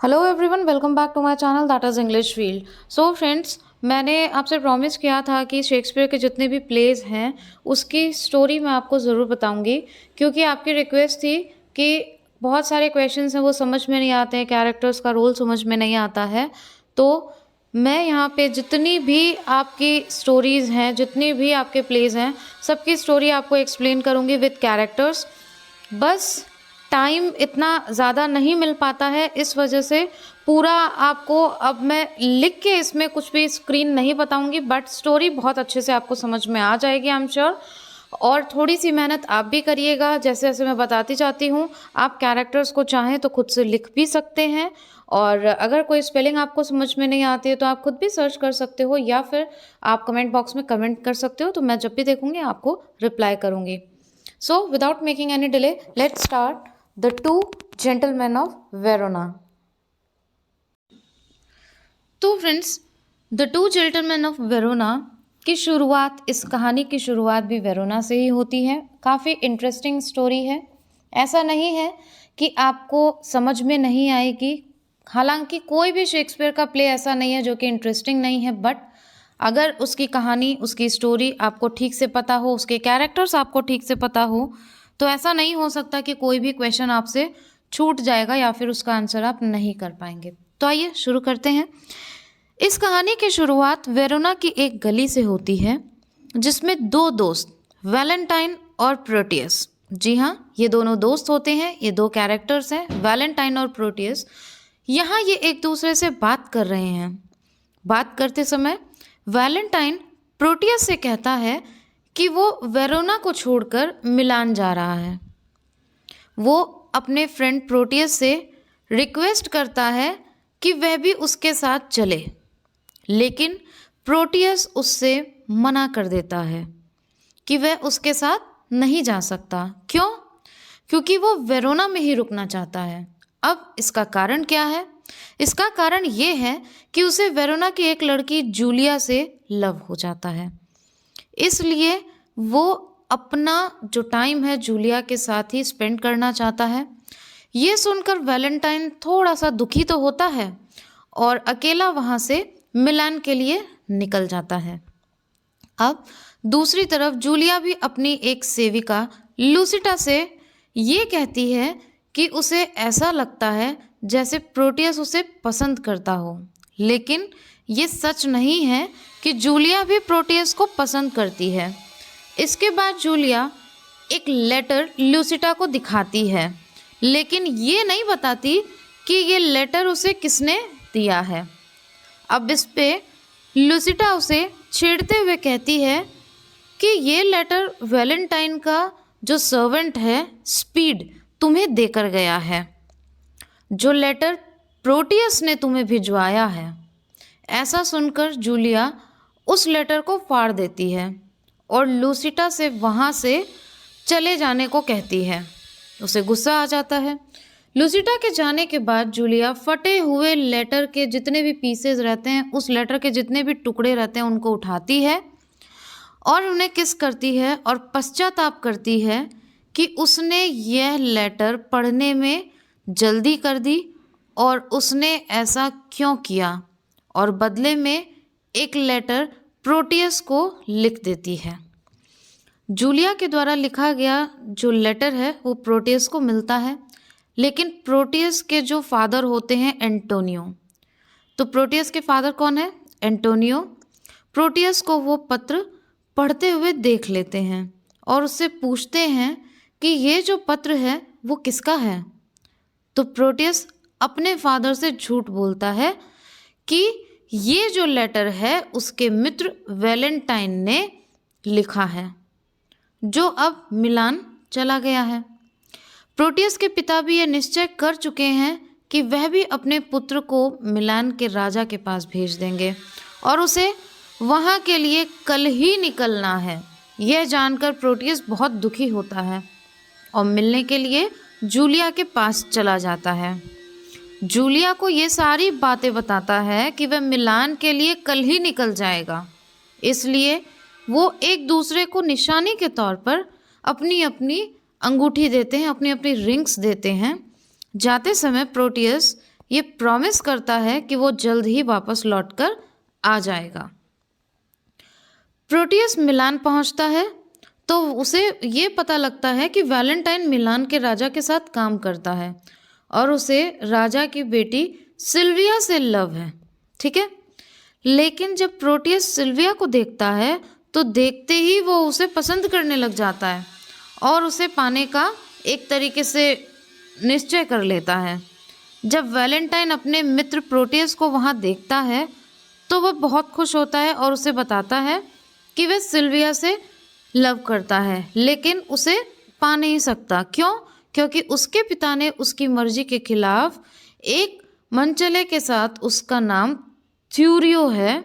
Hello everyone, welcome back to my channel that is English field. So friends, मैंने आपसे promise किया था कि शेक्सपियर के जितने भी प्लेज हैं उसकी स्टोरी मैं आपको ज़रूर बताऊंगी, क्योंकि आपकी रिक्वेस्ट थी कि बहुत सारे क्वेश्चंस हैं वो समझ में नहीं आते हैं, कैरेक्टर्स का रोल समझ में नहीं आता है। तो मैं यहाँ पे जितनी भी आपकी स्टोरीज़ हैं, जितनी भी आपके प्लेज हैं, सबकी स्टोरी आपको एक्सप्लेन करूँगी विद कैरेक्टर्स। बस टाइम इतना ज़्यादा नहीं मिल पाता है, इस वजह से पूरा आपको अब मैं लिख के इसमें कुछ भी स्क्रीन नहीं बताऊंगी, बट स्टोरी बहुत अच्छे से आपको समझ में आ जाएगी आई एम श्योर। और थोड़ी सी मेहनत आप भी करिएगा, जैसे जैसे मैं बताती जाती हूँ। आप कैरेक्टर्स को चाहें तो खुद से लिख भी सकते हैं, और अगर कोई स्पेलिंग आपको समझ में नहीं आती है तो आप खुद भी सर्च कर सकते हो, या फिर आप कमेंट बॉक्स में कमेंट कर सकते हो, तो मैं जब भी देखूंगी आपको रिप्लाई करूंगी। So, without making any delay, let's start The Two Gentlemen of Verona. तो friends, the two gentleman of Verona की शुरुआत, इस कहानी की शुरुआत भी वेरोना से ही होती है। काफ़ी इंटरेस्टिंग स्टोरी है। ऐसा नहीं है कि आपको समझ में नहीं आएगी, हालांकि कोई भी शेक्सपियर का प्ले ऐसा नहीं है जो कि इंटरेस्टिंग नहीं है, बट अगर उसकी कहानी, उसकी स्टोरी आपको ठीक से पता हो, उसके कैरेक्टर्स आपको ठीक से पता हो, तो ऐसा नहीं हो सकता कि कोई भी क्वेश्चन आपसे छूट जाएगा या फिर उसका आंसर आप नहीं कर पाएंगे। तो आइए शुरू करते हैं। इस कहानी की शुरुआत वेरोना की एक गली से होती है, जिसमें दो दोस्त, वैलेंटाइन और प्रोटियस, जी हाँ, ये दोनों दोस्त होते हैं, ये दो कैरेक्टर्स हैं, वैलेंटाइन और प्रोटियस। यहाँ ये एक दूसरे से बात कर रहे हैं। बात करते समय वैलेंटाइन प्रोटियस से कहता है कि वो वेरोना को छोड़कर मिलान जा रहा है। वो अपने फ्रेंड प्रोटियस से रिक्वेस्ट करता है कि वह भी उसके साथ चले, लेकिन प्रोटियस उससे मना कर देता है कि वह उसके साथ नहीं जा सकता। क्यों? क्योंकि वो वेरोना में ही रुकना चाहता है। अब इसका कारण क्या है? इसका कारण ये है कि उसे वेरोना की एक लड़की जूलिया से लव हो जाता है, इसलिए वो अपना जो टाइम है जूलिया के साथ ही स्पेंड करना चाहता है। ये सुनकर वैलेंटाइन थोड़ा सा दुखी तो होता है और अकेला वहाँ से मिलान के लिए निकल जाता है। अब दूसरी तरफ जूलिया भी अपनी एक सेविका लूसिटा से ये कहती है कि उसे ऐसा लगता है जैसे प्रोटियस उसे पसंद करता हो, लेकिन ये सच नहीं है कि जूलिया भी प्रोटियस को पसंद करती है। इसके बाद जूलिया एक लेटर लूसिटा को दिखाती है, लेकिन ये नहीं बताती कि ये लेटर उसे किसने दिया है। अब इस पे लूसिटा उसे छेड़ते हुए कहती है कि ये लेटर वैलेंटाइन का जो सर्वेंट है स्पीड तुम्हें देकर गया है, जो लेटर प्रोटियस ने तुम्हें भिजवाया है। ऐसा सुनकर जूलिया उस लेटर को फाड़ देती है और लूसिटा से वहाँ से चले जाने को कहती है। उसे गुस्सा आ जाता है। लूसिटा के जाने के बाद जूलिया फटे हुए लेटर के जितने भी पीसेस रहते हैं, उस लेटर के जितने भी टुकड़े रहते हैं, उनको उठाती है और उन्हें किस करती है और पश्चाताप करती है कि उसने यह लेटर पढ़ने में जल्दी कर दी और उसने ऐसा क्यों किया, और बदले में एक लेटर प्रोटियस को लिख देती है। जूलिया के द्वारा लिखा गया जो लेटर है वो प्रोटियस को मिलता है, लेकिन प्रोटियस के जो फादर होते हैं एंटोनियो, तो प्रोटियस के फादर कौन है? एंटोनियो। प्रोटियस को वो पत्र पढ़ते हुए देख लेते हैं और उससे पूछते हैं कि ये जो पत्र है वो किसका है। तो प्रोटियस अपने फादर से झूठ बोलता है कि ये जो लेटर है उसके मित्र वैलेंटाइन ने लिखा है, जो अब मिलान चला गया है। प्रोटियस के पिता भी ये निश्चय कर चुके हैं कि वह भी अपने पुत्र को मिलान के राजा के पास भेज देंगे और उसे वहाँ के लिए कल ही निकलना है। यह जानकर प्रोटियस बहुत दुखी होता है और मिलने के लिए जूलिया के पास चला जाता है। जूलिया को ये सारी बातें बताता है कि वह मिलान के लिए कल ही निकल जाएगा, इसलिए वो एक दूसरे को निशानी के तौर पर अपनी अपनी अंगूठी देते हैं, अपनी अपनी रिंग्स देते हैं। जाते समय प्रोटियस ये प्रॉमिस करता है कि वो जल्द ही वापस लौटकर आ जाएगा। प्रोटियस मिलान पहुंचता है तो उसे ये पता लगता है कि वैलेंटाइन मिलान के राजा के साथ काम करता है और उसे राजा की बेटी सिल्विया से लव है, ठीक है। लेकिन जब प्रोटियस सिल्विया को देखता है तो देखते ही वो उसे पसंद करने लग जाता है और उसे पाने का एक तरीके से निश्चय कर लेता है। जब वैलेंटाइन अपने मित्र प्रोटियस को वहाँ देखता है तो वह बहुत खुश होता है और उसे बताता है कि वह सिल्विया से लव करता है, लेकिन उसे पा नहीं सकता। क्यों? क्योंकि उसके पिता ने उसकी मर्जी के खिलाफ एक मनचले के साथ, उसका नाम थ्यूरियो है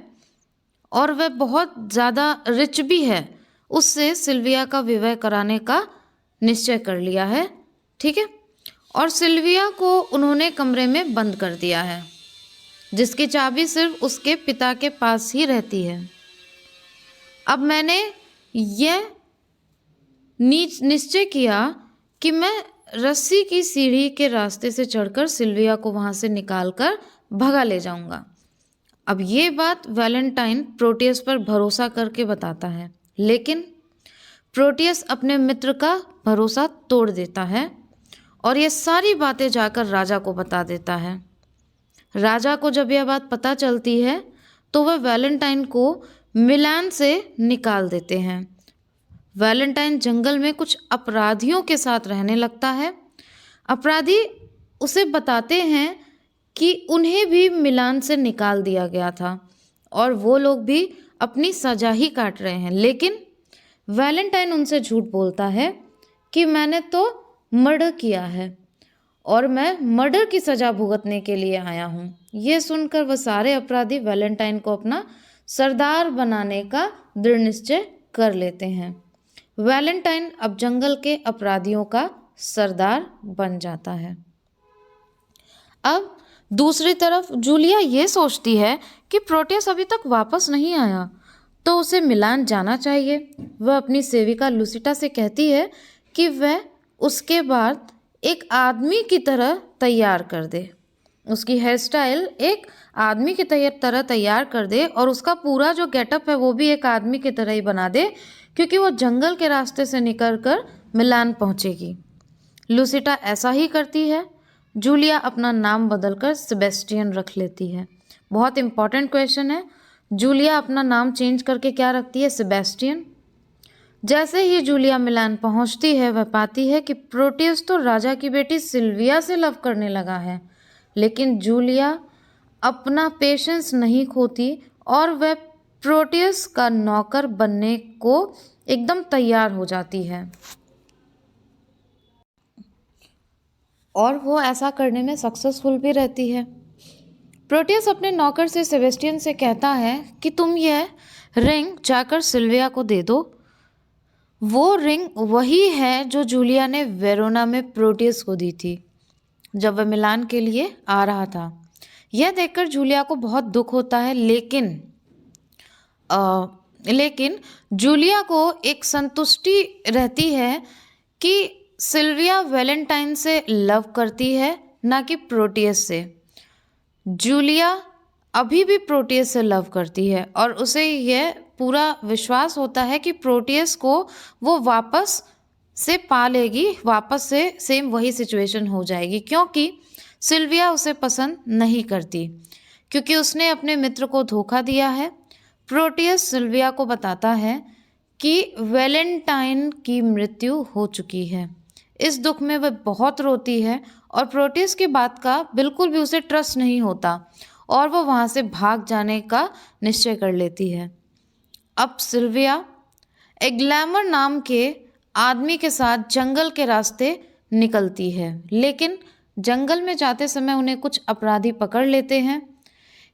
और वह बहुत ज़्यादा रिच भी है, उससे सिल्विया का विवाह कराने का निश्चय कर लिया है, ठीक है। और सिल्विया को उन्होंने कमरे में बंद कर दिया है, जिसकी चाबी सिर्फ उसके पिता के पास ही रहती है। अब मैंने यह निश्चय किया कि मैं रस्सी की सीढ़ी के रास्ते से चढ़कर सिल्विया को वहाँ से निकालकर भगा ले जाऊंगा। अब ये बात वैलेंटाइन प्रोटियस पर भरोसा करके बताता है, लेकिन प्रोटियस अपने मित्र का भरोसा तोड़ देता है और ये सारी बातें जाकर राजा को बता देता है। राजा को जब यह बात पता चलती है तो वह वैलेंटाइन को मिलान से निकाल देते हैं। वैलेंटाइन जंगल में कुछ अपराधियों के साथ रहने लगता है। अपराधी उसे बताते हैं कि उन्हें भी मिलान से निकाल दिया गया था और वो लोग भी अपनी सजा ही काट रहे हैं, लेकिन वैलेंटाइन उनसे झूठ बोलता है कि मैंने तो मर्डर किया है और मैं मर्डर की सज़ा भुगतने के लिए आया हूँ। ये सुनकर वह सारे अपराधी वैलेंटाइन को अपना सरदार बनाने का दृढ़ निश्चय कर लेते हैं। वैलेंटाइन अब जंगल के अपराधियों का सरदार बन जाता है। अब दूसरी तरफ जूलिया ये सोचती है कि प्रोटियस अभी तक वापस नहीं आया तो उसे मिलान जाना चाहिए। वह अपनी सेविका लुसिटा से कहती है कि वह उसके बाद एक आदमी की तरह तैयार कर दे, उसकी हेयर स्टाइल एक आदमी की तरह तैयार कर दे और उसका पूरा जो गेटअप है वो भी एक आदमी की तरह ही बना दे, क्योंकि वो जंगल के रास्ते से निकलकर मिलान पहुंचेगी। लुसिटा ऐसा ही करती है। जूलिया अपना नाम बदलकर सेबेस्टियन रख लेती है। बहुत इंपॉर्टेंट क्वेश्चन है, जूलिया अपना नाम चेंज करके क्या रखती है? सेबेस्टियन। जैसे ही जूलिया मिलान पहुंचती है वह पाती है कि प्रोटियस तो राजा की बेटी सिल्विया से लव करने लगा है, लेकिन जूलिया अपना पेशेंस नहीं खोती और वह प्रोटियस का नौकर बनने को एकदम तैयार हो जाती है और वो ऐसा करने में सक्सेसफुल भी रहती है। प्रोटियस अपने नौकर से सेबेस्टियन से कहता है कि तुम यह रिंग जाकर सिल्विया को दे दो। वो रिंग वही है जो जूलिया ने वेरोना में प्रोटियस को दी थी जब वह मिलान के लिए आ रहा था। यह देखकर जूलिया को बहुत दुख होता है, लेकिन जूलिया को एक संतुष्टि रहती है कि सिल्विया वैलेंटाइन से लव करती है, ना कि प्रोटियस से। जूलिया अभी भी प्रोटियस से लव करती है और उसे यह पूरा विश्वास होता है कि प्रोटियस को वो वापस से पा लेगी, वापस से सेम वही सिचुएशन हो जाएगी, क्योंकि सिल्विया उसे पसंद नहीं करती, क्योंकि उसने अपने मित्र को धोखा दिया है। प्रोटियस सिल्विया को बताता है कि वैलेंटाइन की मृत्यु हो चुकी है। इस दुख में वह बहुत रोती है और प्रोटियस की बात का बिल्कुल भी उसे ट्रस्ट नहीं होता और वो वहाँ से भाग जाने का निश्चय कर लेती है। अब सिल्विया एक ग्लैमर नाम के आदमी के साथ जंगल के रास्ते निकलती है, लेकिन जंगल में जाते समय उन्हें कुछ अपराधी पकड़ लेते हैं।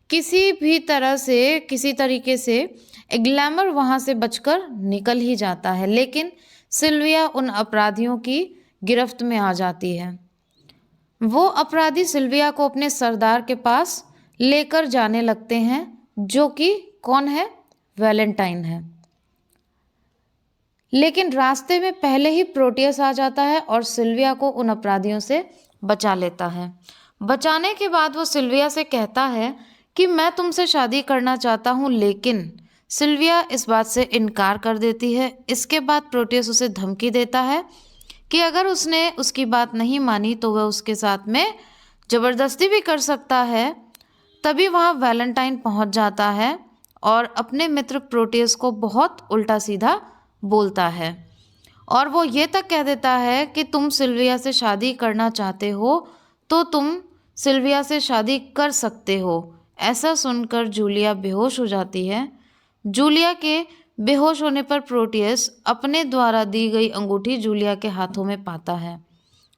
किसी भी तरह से, किसी तरीके से ग्लैमर वहाँ से बचकर निकल ही जाता है, लेकिन सिल्विया उन अपराधियों की गिरफ्त में आ जाती है। वो अपराधी सिल्विया को अपने सरदार के पास लेकर जाने लगते हैं, जो कि कौन है? वैलेंटाइन है। लेकिन रास्ते में पहले ही प्रोटियस आ जाता है और सिल्विया को उन अपराधियों से बचा लेता है। बचाने के बाद वो सिल्विया से कहता है कि मैं तुमसे शादी करना चाहता हूँ, लेकिन सिल्विया इस बात से इनकार कर देती है। इसके बाद प्रोटियस उसे धमकी देता है कि अगर उसने उसकी बात नहीं मानी तो वह उसके साथ में ज़बरदस्ती भी कर सकता है। तभी वहाँ वैलेंटाइन पहुँच जाता है और अपने मित्र प्रोटियस को बहुत उल्टा सीधा बोलता है और वो ये तक कह देता है कि तुम सिल्विया से शादी करना चाहते हो तो तुम सिल्विया से शादी कर सकते हो। ऐसा सुनकर जूलिया बेहोश हो जाती है। जूलिया के बेहोश होने पर प्रोटियस अपने द्वारा दी गई अंगूठी जूलिया के हाथों में पाता है,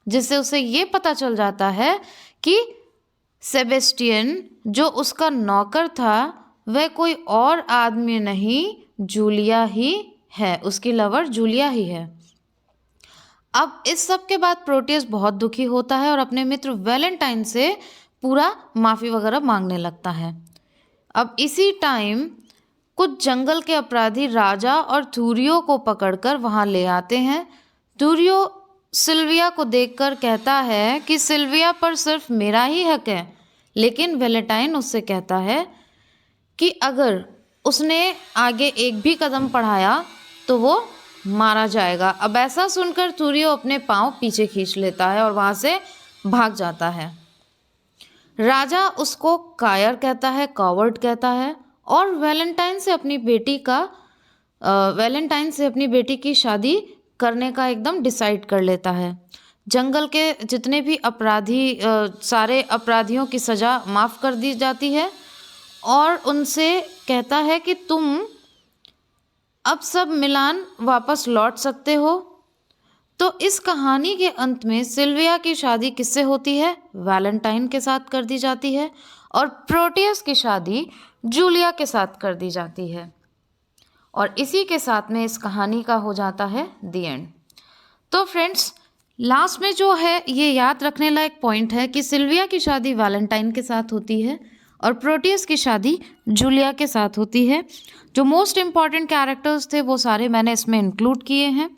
जिससे उसे ये पता चल जाता है कि सेबेस्टियन जो उसका नौकर था वह कोई और आदमी नहीं, जूलिया ही है, उसकी लवर जूलिया ही है। अब इस सब के बाद प्रोटियस बहुत दुखी होता है और अपने मित्र वैलेंटाइन से पूरा माफ़ी वगैरह मांगने लगता है। अब इसी टाइम कुछ जंगल के अपराधी राजा और थूरियो को पकड़कर वहाँ ले आते हैं। थूरियो सिल्विया को देखकर कहता है कि सिल्विया पर सिर्फ मेरा ही हक है, लेकिन वैलेंटाइन उससे कहता है कि अगर उसने आगे एक भी कदम बढ़ाया तो वो मारा जाएगा। अब ऐसा सुनकर थूरियो अपने पाँव पीछे खींच लेता है और वहाँ से भाग जाता है। राजा उसको कायर कहता है, कॉवर्ड कहता है और वैलेंटाइन से अपनी बेटी की शादी करने का एकदम डिसाइड कर लेता है। जंगल के जितने भी अपराधी सारे अपराधियों की सज़ा माफ़ कर दी जाती है और उनसे कहता है कि तुम अब सब मिलान वापस लौट सकते हो। तो इस कहानी के अंत में सिल्विया की शादी किससे होती है? वैलेंटाइन के साथ कर दी जाती है और प्रोटियस की शादी जूलिया के साथ कर दी जाती है। और इसी के साथ में इस कहानी का हो जाता है दी एंड। तो फ्रेंड्स, लास्ट में जो है ये याद रखने लायक पॉइंट है कि सिल्विया की शादी वैलेंटाइन के साथ होती है और प्रोटियस की शादी जूलिया के साथ होती है। जो मोस्ट इम्पॉर्टेंट कैरेक्टर्स थे वो सारे मैंने इसमें इंक्लूड किए हैं।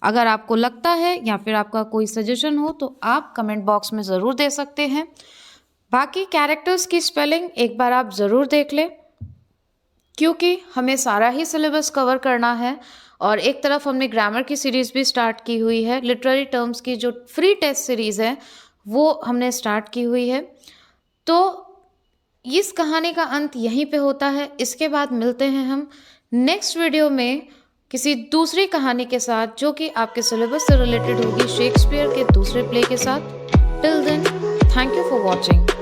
अगर आपको लगता है या फिर आपका कोई सजेशन हो तो आप कमेंट बॉक्स में ज़रूर दे सकते हैं। बाकी कैरेक्टर्स की स्पेलिंग एक बार आप ज़रूर देख लें, क्योंकि हमें सारा ही सिलेबस कवर करना है। और एक तरफ हमने ग्रामर की सीरीज़ भी स्टार्ट की हुई है, लिटरेरी टर्म्स की जो फ्री टेस्ट सीरीज़ है वो हमने स्टार्ट की हुई है। तो इस कहानी का अंत यहीं पे होता है। इसके बाद मिलते हैं हम नेक्स्ट वीडियो में किसी दूसरी कहानी के साथ, जो कि आपके सिलेबस से रिलेटेड होगी, शेक्सपियर के दूसरे प्ले के साथ। Till then, thank you for watching.